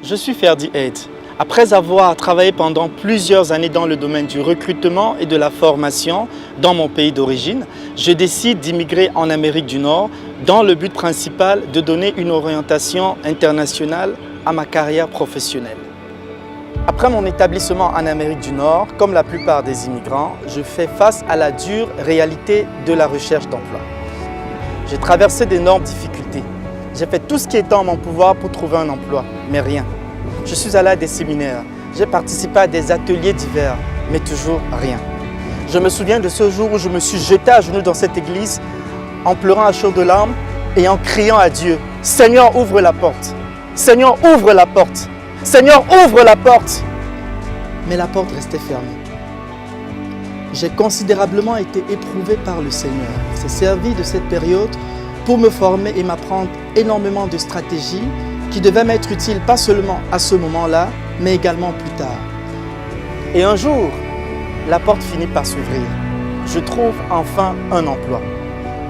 Je suis Ferdi Aid. Après avoir travaillé pendant plusieurs années dans le domaine du recrutement et de la formation dans mon pays d'origine, je décide d'immigrer en Amérique du Nord dans le but principal de donner une orientation internationale à ma carrière professionnelle. Après mon établissement en Amérique du Nord, comme la plupart des immigrants, je fais face à la dure réalité de la recherche d'emploi. J'ai traversé d'énormes difficultés. J'ai fait tout ce qui était en mon pouvoir pour trouver un emploi, mais rien. Je suis allé à des séminaires, j'ai participé à des ateliers divers, mais toujours rien. Je me souviens de ce jour où je me suis jeté à genoux dans cette église en pleurant à chaudes larmes et en criant à Dieu, « Seigneur, ouvre la porte! Seigneur, ouvre la porte! Seigneur, ouvre la porte !» Mais la porte restait fermée. J'ai considérablement été éprouvé par le Seigneur. Il s'est servi de cette période pour me former et m'apprendre énormément de stratégies qui devaient m'être utiles pas seulement à ce moment-là, mais également plus tard. Et un jour, la porte finit par s'ouvrir. Je trouve enfin un emploi.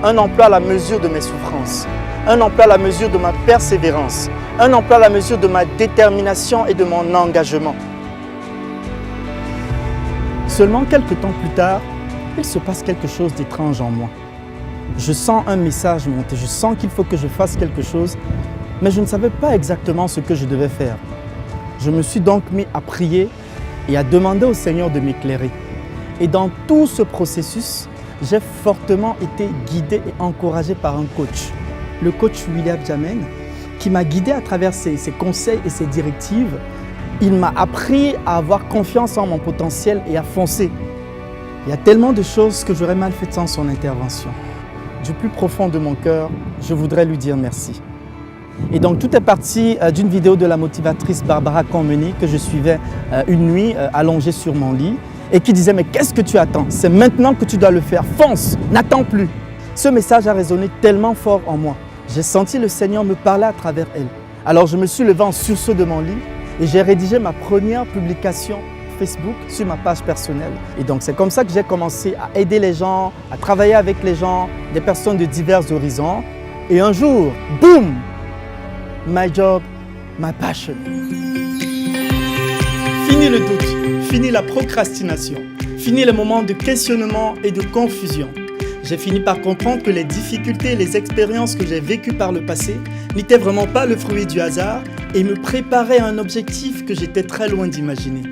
Un emploi à la mesure de mes souffrances. Un emploi à la mesure de ma persévérance. Un emploi à la mesure de ma détermination et de mon engagement. Seulement quelques temps plus tard, il se passe quelque chose d'étrange en moi. Je sens un message monter, je sens qu'il faut que je fasse quelque chose, mais je ne savais pas exactement ce que je devais faire. Je me suis donc mis à prier et à demander au Seigneur de m'éclairer. Et dans tout ce processus, j'ai fortement été guidé et encouragé par un coach, le coach William Jamen, qui m'a guidé à travers ses conseils et ses directives. Il m'a appris à avoir confiance en mon potentiel et à foncer. Il y a tellement de choses que j'aurais mal faites sans son intervention. Du plus profond de mon cœur, je voudrais lui dire merci. Et donc tout est parti d'une vidéo de la motivatrice Barbara Conmeny que je suivais une nuit allongée sur mon lit et qui disait « Mais qu'est-ce que tu attends? C'est maintenant que tu dois le faire, fonce, n'attends plus !» Ce message a résonné tellement fort en moi. J'ai senti le Seigneur me parler à travers elle. Alors je me suis levé en sursaut de mon lit et j'ai rédigé ma première publication Facebook sur ma page personnelle. Et donc c'est comme ça que j'ai commencé à aider les gens, à travailler avec les gens, des personnes de divers horizons. Et un jour, boum! My job, my passion. Fini le doute, fini la procrastination, fini les moments de questionnement et de confusion. J'ai fini par comprendre que les difficultés et les expériences que j'ai vécues par le passé n'étaient vraiment pas le fruit du hasard et me préparaient à un objectif que j'étais très loin d'imaginer.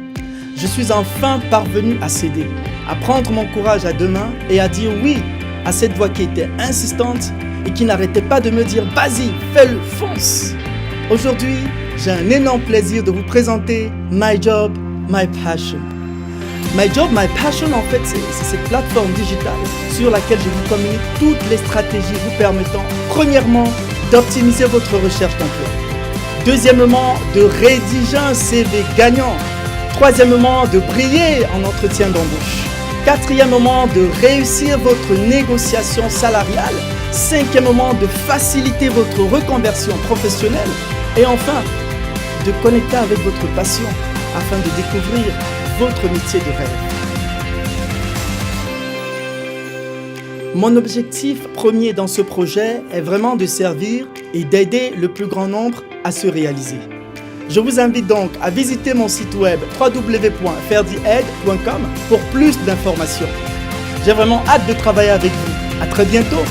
Je suis enfin parvenu à céder, à prendre mon courage à deux mains et à dire oui à cette voix qui était insistante et qui n'arrêtait pas de me dire « Vas-y, fais-le, fonce !» Aujourd'hui, j'ai un énorme plaisir de vous présenter My Job, My Passion. My Job, My Passion, en fait, c'est cette plateforme digitale sur laquelle je vous communique toutes les stratégies vous permettant, premièrement, d'optimiser votre recherche d'emploi. Deuxièmement, de rédiger un CV gagnant. Troisièmement, de briller en entretien d'embauche. Quatrièmement, de réussir votre négociation salariale. Cinquièmement, de faciliter votre reconversion professionnelle. Et enfin, de connecter avec votre passion afin de découvrir votre métier de rêve. Mon objectif premier dans ce projet est vraiment de servir et d'aider le plus grand nombre à se réaliser. Je vous invite donc à visiter mon site web www.ferdiaid.com pour plus d'informations. J'ai vraiment hâte de travailler avec vous. À très bientôt.